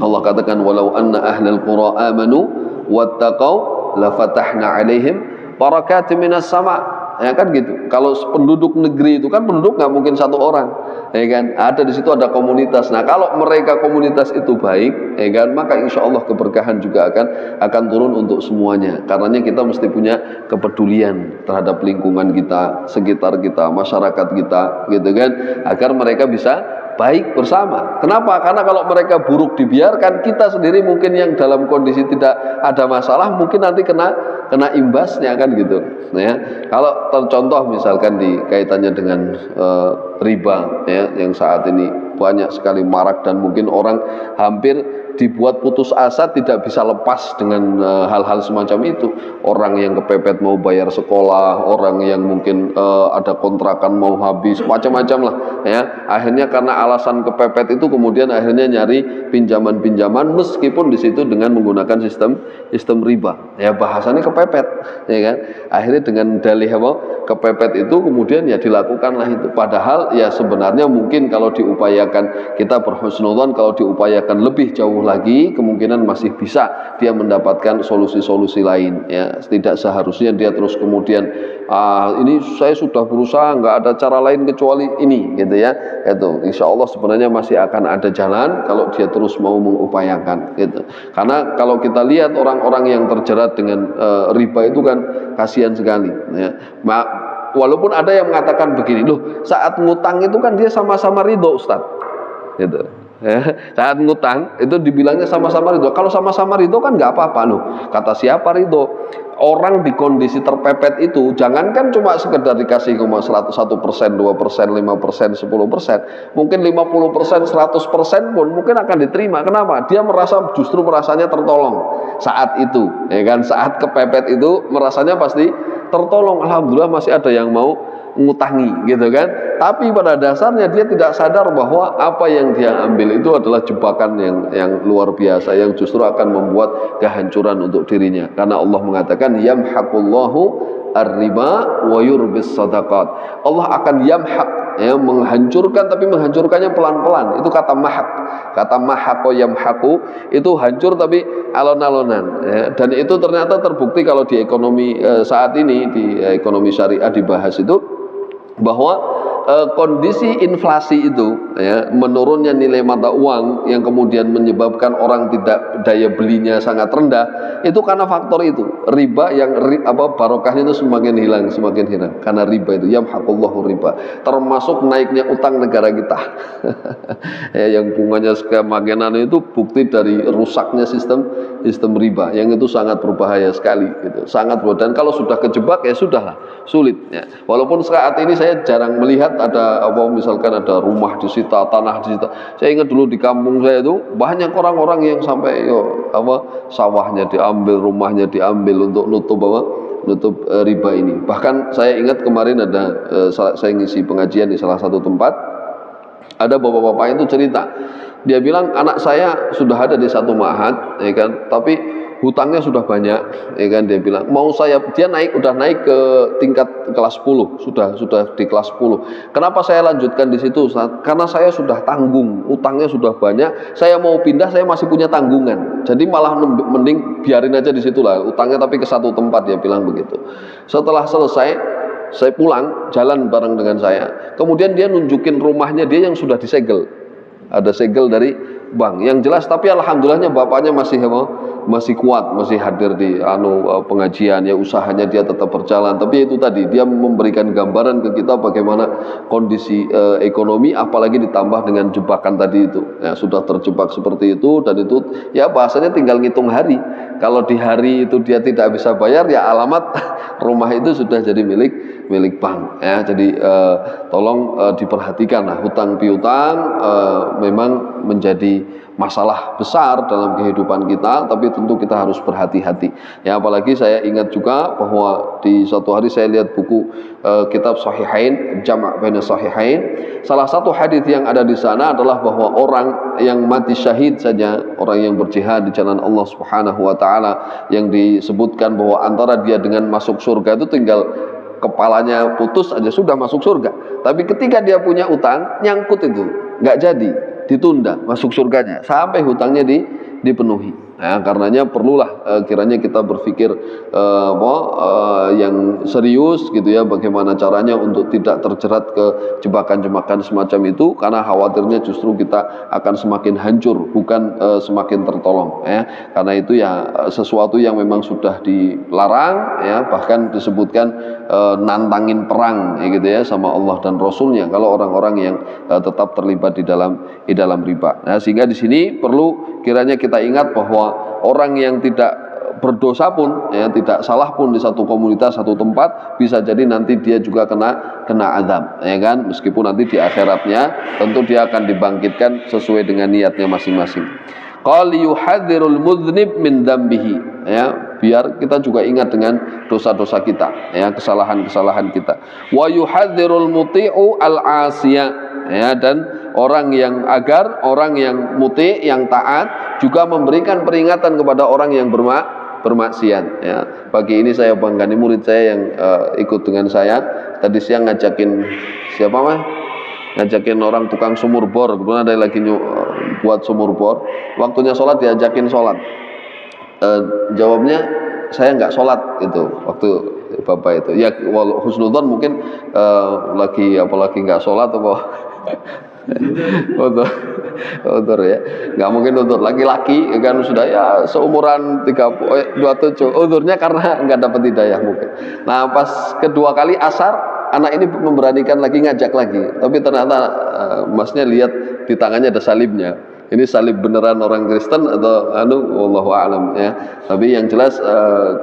Allah katakan walau anna ahlal qura amanu wattaqau lafatahna alaihim barakatim minas sama', ya kan, gitu. Kalau penduduk negeri itu kan penduduk nggak mungkin satu orang, ya kan, ada di situ ada komunitas. Nah, kalau mereka komunitas itu baik, ya kan, maka insya Allah keberkahan juga akan turun untuk semuanya. Karenanya kita mesti punya kepedulian terhadap lingkungan kita, sekitar kita, masyarakat kita, gitu kan, agar mereka bisa baik bersama. Kenapa? Karena kalau mereka buruk dibiarkan, kita sendiri mungkin yang dalam kondisi tidak ada masalah mungkin nanti kena imbasnya, kan, gitu. Nah, ya, kalau tercontoh misalkan di kaitannya dengan riba, ya, yang saat ini banyak sekali marak dan mungkin orang hampir dibuat putus asa, tidak bisa lepas dengan hal-hal semacam itu. Orang yang kepepet mau bayar sekolah, orang yang mungkin ada kontrakan mau habis, macam-macam lah, ya. Akhirnya karena alasan kepepet itu kemudian akhirnya nyari pinjaman-pinjaman meskipun di situ dengan menggunakan sistem riba. Ya, bahasanya kepepet, ya kan. Akhirnya dengan dalih kepepet itu kemudian ya dilakukanlah itu. Padahal ya sebenarnya mungkin kalau diupayakan, kita berhusnudzon, kalau diupayakan lebih jauh lagi kemungkinan masih bisa dia mendapatkan solusi-solusi lain, ya. Tidak seharusnya dia terus kemudian ini saya sudah berusaha nggak ada cara lain kecuali ini, gitu, ya. Itu insya Allah sebenarnya masih akan ada jalan kalau dia terus mau mengupayakan, gitu. Karena kalau kita lihat orang-orang yang terjerat dengan riba itu kan kasihan sekali ya. Walaupun ada yang mengatakan begini, loh saat ngutang itu kan dia sama-sama ridho Ustaz gitu ya. Saat ngutang itu dibilangnya sama-sama ridho. Kalau sama-sama ridho kan nggak apa-apa loh. Kata siapa ridho? Orang di kondisi terpepet itu jangankan cuma sekedar dikasih 1%, 2%, 5%, 10%, mungkin 50%, 100% pun mungkin akan diterima. Kenapa? Dia justru merasanya tertolong saat itu, ya kan? Saat kepepet itu merasanya pasti tertolong. Alhamdulillah masih ada yang mau ngutangi gitu kan. Tapi pada dasarnya dia tidak sadar bahwa apa yang dia ambil itu adalah jebakan yang luar biasa, yang justru akan membuat kehancuran untuk dirinya. Karena Allah mengatakan yamhaqullahu ar-riba wa yurbis sadaqat. Allah akan yamhaq, ya, menghancurkan, tapi menghancurkannya pelan-pelan. Itu kata mahaq. Kata mahaqo yamhaqu itu hancur tapi alon-alonan ya. Dan itu ternyata terbukti kalau di ekonomi saat ini, di ekonomi syariah dibahas itu bahwa kondisi inflasi itu ya, menurunnya nilai mata uang yang kemudian menyebabkan orang tidak daya belinya sangat rendah, itu karena faktor itu riba yang barokahnya itu semakin hilang karena riba itu yamhaqullahu riba, termasuk naiknya utang negara kita ya, yang bunganya semakin itu bukti dari rusaknya sistem riba yang itu sangat berbahaya sekali gitu, sangat berbahaya. Dan kalau sudah kejebak ya sudahlah, sulit ya. Walaupun saat ini saya jarang melihat ada misalkan ada rumah disita, tanah disita. Saya ingat dulu di kampung saya itu banyak orang-orang yang sampai sawahnya diambil, rumahnya diambil untuk nutup riba ini. Bahkan saya ingat kemarin ada saya ngisi pengajian di salah satu tempat, ada bapak-bapak itu cerita, dia bilang anak saya sudah ada di satu ma'had ya kan, tapi hutangnya sudah banyak ya kan. Dia bilang dia udah naik ke tingkat kelas 10, sudah di kelas 10. Kenapa saya lanjutkan di situ Ustaz? Karena saya sudah tanggung, utangnya sudah banyak, saya mau pindah saya masih punya tanggungan, jadi malah mending biarin aja di situ lah utangnya, tapi ke satu tempat. Dia bilang begitu. Setelah selesai saya pulang, jalan bareng dengan saya, kemudian dia nunjukin rumahnya dia yang sudah disegel, ada segel dari bank yang jelas, tapi alhamdulillahnya bapaknya masih kuat, masih hadir di pengajian ya, usahanya dia tetap berjalan. Tapi itu tadi dia memberikan gambaran ke kita bagaimana kondisi ekonomi, apalagi ditambah dengan jebakan tadi itu ya, sudah terjebak seperti itu. Dan itu ya bahasanya tinggal ngitung hari, kalau di hari itu dia tidak bisa bayar ya alamat rumah itu sudah jadi milik bank ya. Jadi tolong diperhatikan lah, hutang piutang memang menjadi masalah besar dalam kehidupan kita, tapi tentu kita harus berhati-hati ya. Apalagi saya ingat juga bahwa di suatu hari saya lihat buku kitab Sahihain, Jama' baina Sahihain. Salah satu hadis yang ada di sana adalah bahwa orang yang mati syahid saja, orang yang berjihad di jalan Allah Subhanahu wa taala, yang disebutkan bahwa antara dia dengan masuk surga itu tinggal kepalanya putus aja sudah masuk surga. Tapi ketika dia punya utang, nyangkut itu nggak jadi, ditunda masuk surganya sampai hutangnya dipenuhi. Nah, karenanya perlulah kiranya kita berpikir yang serius gitu ya, bagaimana caranya untuk tidak terjerat ke jebakan-jebakan semacam itu, karena khawatirnya justru kita akan semakin hancur, bukan semakin tertolong ya. Karena itu ya sesuatu yang memang sudah dilarang ya, bahkan disebutkan nantangin perang ya gitu ya sama Allah dan Rasulnya kalau orang-orang yang tetap terlibat di dalam riba. Nah, sehingga di sini perlu kiranya kita ingat bahwa orang yang tidak berdosa pun ya, tidak salah pun di satu komunitas, satu tempat, bisa jadi nanti dia juga kena azab ya kan, meskipun nanti di akhiratnya tentu dia akan dibangkitkan sesuai dengan niatnya masing-masing. Qal yuhadzirul mudznib min dzambihi ya, biar kita juga ingat dengan dosa-dosa kita ya, kesalahan-kesalahan kita. Wa yuhadzirul muti'u al-asiya ya, dan orang yang muti, yang taat, juga memberikan peringatan kepada orang yang bermaksiat ya. Pagi ini saya bangga nih murid saya yang ikut dengan saya tadi siang ngajakin ngajakin orang tukang sumur bor, kebetulan ada lagi buat sumur bor, waktunya sholat diajakin sholat, jawabnya saya nggak sholat itu waktu bapak itu ya, husnudzon mungkin lagi nggak sholat atau Untuk untuk ya, nggak mungkin untuk laki-laki kan sudah ya seumuran 27, udurnya karena nggak dapat hidayah mungkin. Nah pas kedua kali asar, anak ini memberanikan lagi, ngajak lagi, tapi ternyata masnya lihat di tangannya ada salibnya. Ini salib beneran orang Kristen atau wallahu a'lam ya. Tapi yang jelas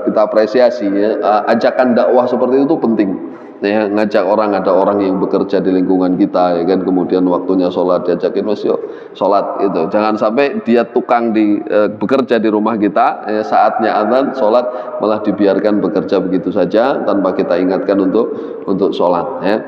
kita apresiasi ya, ajakan dakwah seperti itu penting. Ya, ngajak orang, ada orang yang bekerja di lingkungan kita ya kan, kemudian waktunya sholat diajakin mas yuk sholat itu, jangan sampai dia tukang bekerja di rumah kita ya, saatnya adzan sholat malah dibiarkan bekerja begitu saja tanpa kita ingatkan untuk sholat ya.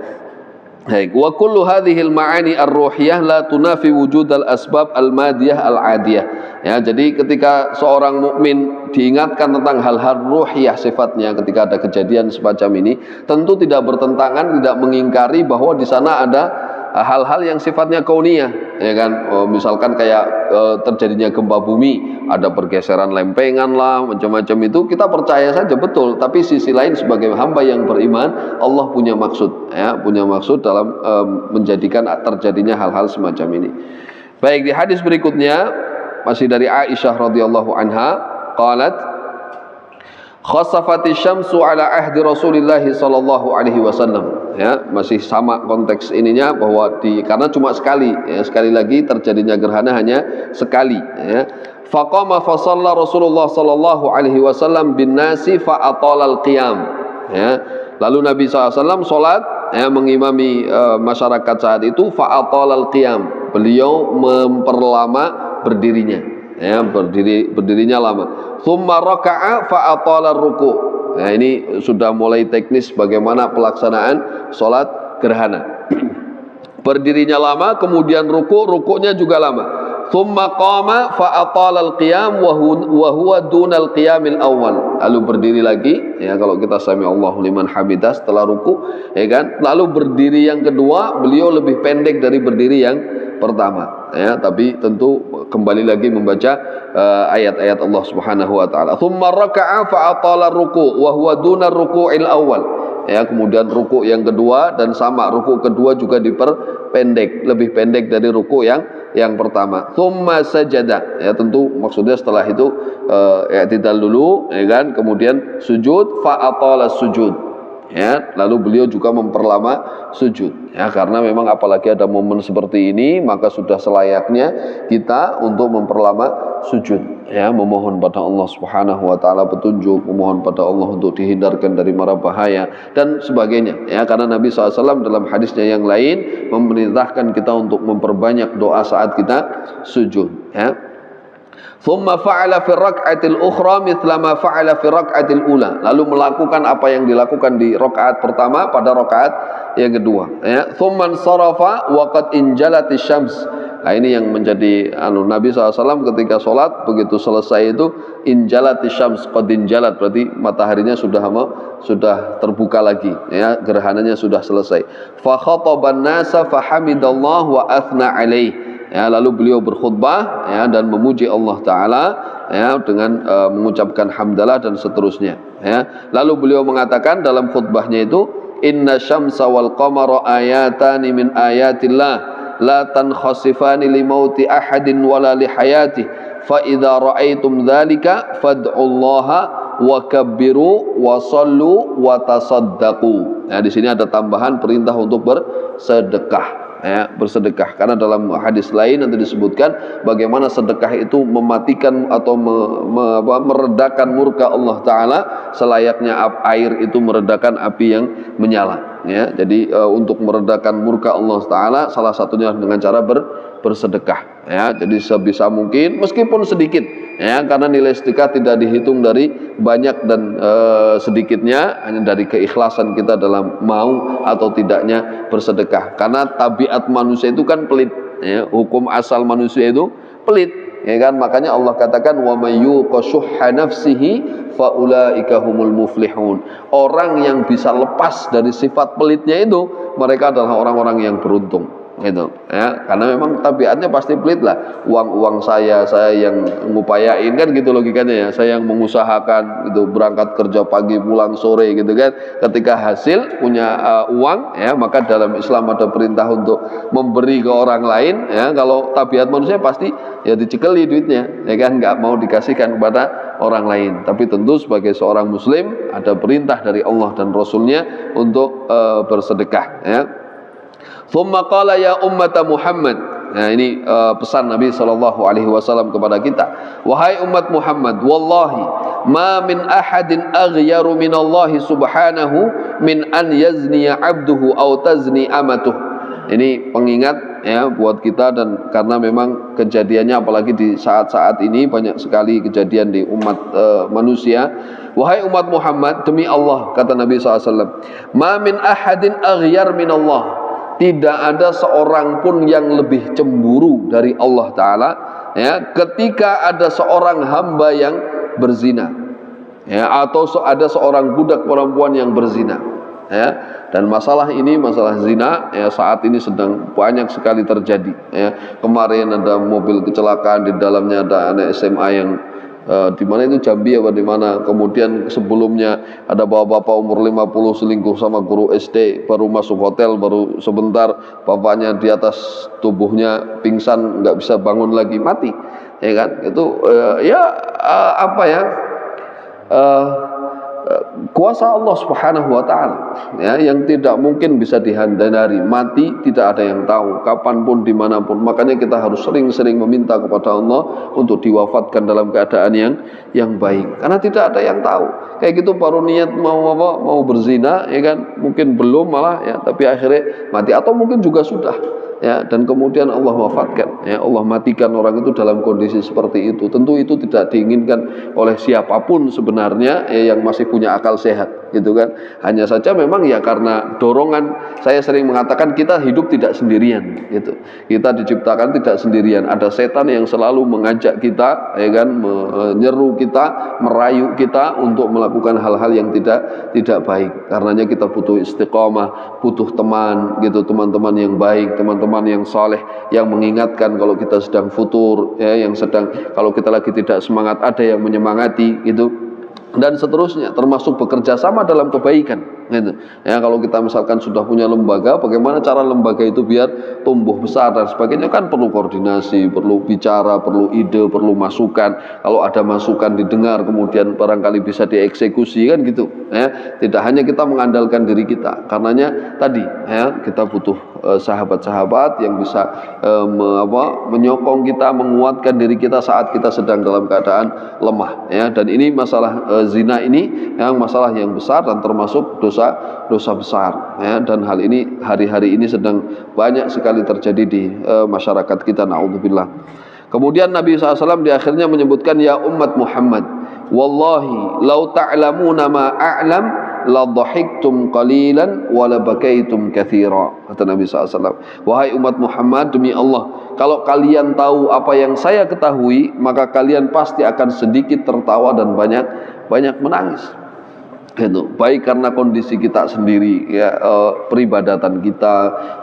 Baik, wa kullu hadhil ma'ani ar-ruhiyah la tunafi wujud al-asbab al-madiyah al-adiyah. Ya, jadi ketika seorang mukmin diingatkan tentang hal-hal ruhiyah sifatnya ketika ada kejadian semacam ini, tentu tidak bertentangan, tidak mengingkari bahwa di sana ada hal-hal yang sifatnya kauniyah, ya kan? Misalkan kayak terjadinya gempa bumi, ada pergeseran lempengan lah, macam-macam itu kita percaya saja betul. Tapi sisi lain sebagai hamba yang beriman, Allah punya maksud, ya, punya maksud dalam menjadikan terjadinya hal-hal semacam ini. Baik, di hadis berikutnya masih dari Aisyah radhiyallahu anha, qalat khasafati syamsu ala ahdi Rasulillah sallallahu alaihi wasallam. Ya, masih sama konteks ininya bahwa karena cuma sekali ya, sekali lagi terjadinya gerhana hanya sekali ya. Faqama fa shalla Rasulullah sallallahu alaihi wasallam bin nasi fa atala al-qiyam ya. Lalu Nabi SAW salat ya, mengimami masyarakat saat itu, fa atala al-qiyam. Beliau memperlama berdirinya ya, berdirinya lama. Tsumma raka'a fa atala ar-ruku'. Nah ini sudah mulai teknis bagaimana pelaksanaan sholat gerhana. Berdirinya lama, kemudian rukuknya juga lama. Tsumma qama fa atala al-qiyam wa huwa dunal qiyamil awal. Lalu berdiri lagi ya, kalau kita sami Allahu liman hamidah setelah ruku ya kan. Lalu berdiri yang kedua, beliau lebih pendek dari berdiri yang pertama ya, tapi tentu kembali lagi membaca ayat-ayat Allah Subhanahu wa taala. Tsumma raka'a fa atala ruku' wa huwa duna ruku'il awal. Ya, kemudian ruku' yang kedua dan sama ruku' kedua juga diperpendek, lebih pendek dari ruku' yang pertama. Tsumma sajada. Ya, tentu maksudnya setelah itu i'tidal dulu ya kan, kemudian sujud fa atala sujud. Ya, lalu beliau juga memperlama sujud ya, karena memang apalagi ada momen seperti ini maka sudah selayaknya kita untuk memperlama sujud ya, memohon pada Allah Subhanahu wa taala petunjuk, memohon pada Allah untuk dihindarkan dari mara bahaya dan sebagainya ya, karena Nabi SAW dalam hadisnya yang lain memerintahkan kita untuk memperbanyak doa saat kita sujud ya. Thumma fa'ala fi rak'atil ukhra mithla ma fa'ala fi rak'atil ula. Lalu melakukan apa yang dilakukan di rakaat pertama pada rakaat yang kedua ya. Thumma sarafa wa qad injalatis syams. Nah ini yang menjadi Nabi SAW ketika sholat begitu selesai itu injalatis syams, qad injalat berarti mataharinya sudah terbuka lagi ya, gerhananya sudah selesai. Fa khataban nasa fa hamidallahu wa athna alaihi. Ya, lalu beliau berkhutbah ya, dan memuji Allah Ta'ala ya, dengan mengucapkan hamdalah dan seterusnya ya. Lalu beliau mengatakan dalam khutbahnya itu, inna syamsa wal qamara ayatani min ayatillah la tankhasifani li mauti ahadin wala li hayatih fa idza ra'aitum dzalika fad'ullaha wa kabbiru wa sallu wa tasaddaqu. Nah di sini ada tambahan perintah untuk bersedekah ya, bersedekah, karena dalam hadis lain nanti disebutkan bagaimana sedekah itu mematikan atau meredakan murka Allah Ta'ala selayaknya air itu meredakan api yang menyala ya. Jadi untuk meredakan murka Allah Ta'ala salah satunya dengan cara bersedekah ya. Jadi sebisa mungkin meskipun sedikit ya, karena nilai sedekah tidak dihitung dari banyak dan sedikitnya, hanya dari keikhlasan kita dalam mau atau tidaknya bersedekah. Karena tabiat manusia itu kan pelit ya, hukum asal manusia itu pelit ya kan, makanya Allah katakan wa may yuqashuhha nafsihi fa ulaika humul muflihun. Orang yang bisa lepas dari sifat pelitnya itu mereka adalah orang-orang yang beruntung. gitu ya, karena memang tabiatnya pasti pelit lah. Uang saya yang ngupayain kan gitu logikanya ya, saya yang mengusahakan gitu, berangkat kerja pagi pulang sore gitu kan. Ketika hasil punya uang ya, maka dalam Islam ada perintah untuk memberi ke orang lain ya. Kalau tabiat manusia pasti ya dicekeli duitnya ya kan, nggak mau dikasihkan kepada orang lain. Tapi tentu sebagai seorang muslim ada perintah dari Allah dan Rasulnya untuk bersedekah ya. Thumma qala ya ummata Muhammad. Nah ini pesan Nabi SAW kepada kita. Wahai umat Muhammad, wallahi ma min ahadin aghyaru min Allah subhanahu min an yazniya abduhu aw tazni amatuh. Ini pengingat ya buat kita, dan karena memang kejadiannya apalagi di saat-saat ini banyak sekali kejadian di umat manusia. Wahai umat Muhammad, demi Allah kata Nabi SAW, ma min ahadin aghyar min Allah. Tidak ada seorang pun yang lebih cemburu dari Allah Ta'ala ya, ketika ada seorang hamba yang berzina ya, atau ada seorang budak perempuan yang berzina ya. Dan masalah ini, masalah zina ya, saat ini sedang banyak sekali terjadi ya. Kemarin ada mobil kecelakaan, di dalamnya ada anak SMA yang di mana itu, Jambi apa di mana. Kemudian sebelumnya ada bapak-bapak umur 50 selingkuh sama guru SD, baru masuk hotel, baru sebentar bapaknya di atas tubuhnya pingsan, nggak bisa bangun lagi, mati ya kan. Itu apa ya, kuasa Allah Subhanahu wa Ta'ala ya, yang tidak mungkin bisa dihindari. Mati tidak ada yang tahu kapanpun dimanapun. Makanya kita harus sering-sering meminta kepada Allah untuk diwafatkan dalam keadaan yang baik, karena tidak ada yang tahu. Kayak gitu baru niat mau berzina ya kan, mungkin belum malah ya, tapi akhirnya mati, atau mungkin juga sudah ya, dan kemudian Allah wafatkan ya, Allah matikan orang itu dalam kondisi seperti itu. Tentu itu tidak diinginkan oleh siapapun sebenarnya ya, yang masih punya akal sehat gitu kan. Hanya saja memang ya karena dorongan, saya sering mengatakan kita hidup tidak sendirian gitu. Kita diciptakan tidak sendirian, ada setan yang selalu mengajak kita ya kan, menyeru kita, merayu kita untuk melakukan hal-hal yang tidak baik. Karenanya kita butuh istiqomah, butuh teman gitu, teman-teman yang baik, teman-teman yang saleh, yang mengingatkan kalau kita sedang futur ya, yang sedang, kalau kita lagi tidak semangat ada yang menyemangati gitu, dan seterusnya, termasuk bekerja sama dalam kebaikan gitu ya. Kalau kita misalkan sudah punya lembaga, bagaimana cara lembaga itu biar tumbuh besar dan sebagainya, kan perlu koordinasi, perlu bicara, perlu ide, perlu masukan. Kalau ada masukan didengar, kemudian barangkali bisa dieksekusi kan gitu ya. Tidak hanya kita mengandalkan diri kita, karenanya tadi ya, kita butuh sahabat-sahabat yang bisa menyokong kita, menguatkan diri kita saat kita sedang dalam keadaan lemah ya. Dan ini masalah zina ini yang masalah yang besar dan termasuk dosa besar ya, dan hal ini hari-hari ini sedang banyak sekali terjadi di masyarakat kita, naudzubillah. Kemudian Nabi SAW di akhirnya menyebutkan, ya umat Muhammad, wallahi lau ta'lamuna ma a'lam la dhahiktum qalilan wa la bakaitum katsira. Kata Nabi SAW, wahai umat Muhammad, demi Allah, kalau kalian tahu apa yang saya ketahui, maka kalian pasti akan sedikit tertawa dan banyak menangis gitu. Baik karena kondisi kita sendiri ya, peribadatan kita,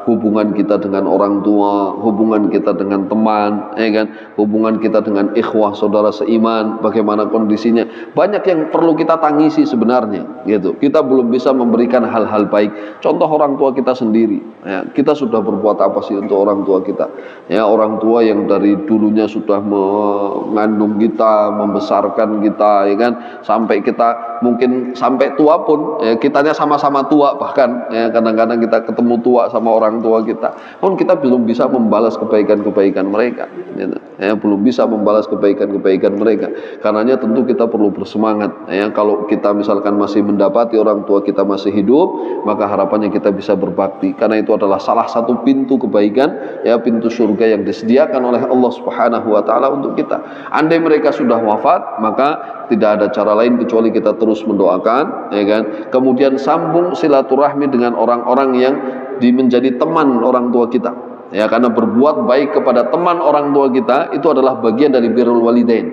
hubungan kita dengan orang tua, hubungan kita dengan teman ya kan, hubungan kita dengan ikhwah saudara seiman, bagaimana kondisinya. Banyak yang perlu kita tangisi sebenarnya gitu. Kita belum bisa memberikan hal-hal baik. Contoh orang tua kita sendiri ya, kita sudah berbuat apa sih untuk orang tua kita ya, orang tua yang dari dulunya sudah mengandung kita, membesarkan kita ya kan, sampai kita mungkin sampai tua pun ya, kitanya sama-sama tua, bahkan ya, kadang-kadang kita ketemu tua sama orang tua kita pun kita belum bisa membalas kebaikan-kebaikan mereka gitu. Ya, belum bisa membalas kebaikan-kebaikan mereka. Karenanya tentu kita perlu bersemangat ya, kalau kita misalkan masih mendapati orang tua kita masih hidup, maka harapannya kita bisa berbakti, karena itu adalah salah satu pintu kebaikan ya, pintu surga yang disediakan oleh Allah Subhanahu wa Ta'ala untuk kita. Andai mereka sudah wafat, maka tidak ada cara lain kecuali kita terus mendoakan ya kan, kemudian sambung silaturahmi dengan orang-orang yang menjadi teman orang tua kita ya, karena berbuat baik kepada teman orang tua kita itu adalah bagian dari birrul walidain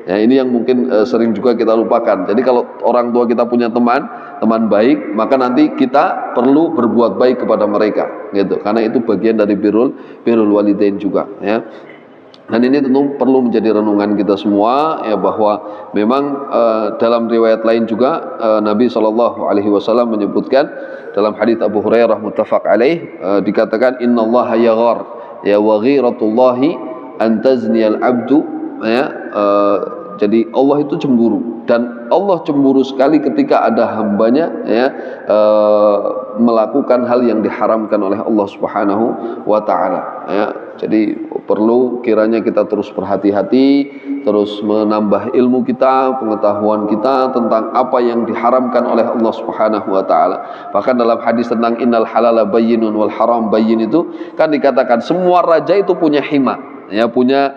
Ya, ini yang mungkin sering juga kita lupakan. Jadi kalau orang tua kita punya teman baik, maka nanti kita perlu berbuat baik kepada mereka, gitu. Karena itu bagian dari birrul walidain juga, ya. Dan ini tentu perlu menjadi renungan kita semua, ya, bahwa memang dalam riwayat lain juga Nabi Shallallahu Alaihi Wasallam menyebutkan dalam hadits Abu Hurairah muttafaq alaih, dikatakan innallaha yaghar ya wa ghiratullahi an tazniyal abdu, ya, jadi Allah itu cemburu, dan Allah cemburu sekali ketika ada hambanya, ya, melakukan hal yang diharamkan oleh Allah Subhanahu wa taala, ya. Jadi perlu kiranya kita terus berhati-hati, terus menambah ilmu kita, pengetahuan kita tentang apa yang diharamkan oleh Allah Subhanahu wa taala. Bahkan dalam hadis tentang innal halala bayyinun wal haram bayyin itu kan dikatakan semua raja itu punya hima, ya, punya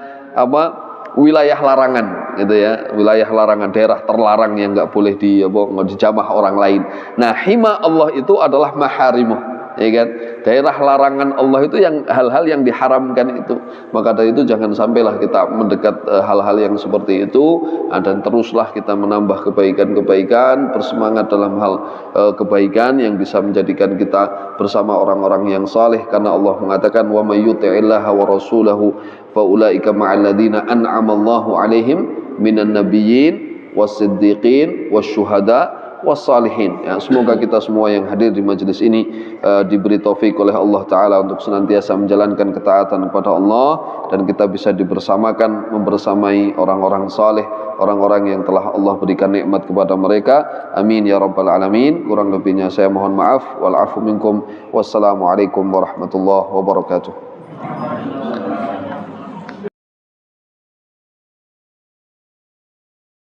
wilayah larangan, gitu ya, wilayah larangan, daerah terlarang yang nggak boleh dijamah orang lain. Nah, hima Allah itu adalah maharimuh, ya kan, daerah larangan Allah itu yang hal-hal yang diharamkan itu. Maka dari itu jangan sampailah kita mendekat hal-hal yang seperti itu, dan teruslah kita menambah kebaikan-kebaikan, bersemangat dalam hal kebaikan yang bisa menjadikan kita bersama orang-orang yang saleh, karena Allah mengatakan wa may yuti'illaha wa rasulahu fa ulaika ma'al ladzina an'ama Allahu 'alaihim minan nabiyyin was-siddiqin wasyuhada wassalihin. Ya, semoga kita semua yang hadir di majelis ini diberi taufik oleh Allah Ta'ala untuk senantiasa menjalankan ketaatan kepada Allah, dan kita bisa dibersamakan membersamai orang-orang saleh, orang-orang yang telah Allah berikan nikmat kepada mereka. Amin ya rabbal alamin. Kurang lebihnya saya mohon maaf. Wal afu minkum. Wassalamualaikum warahmatullahi wabarakatuh.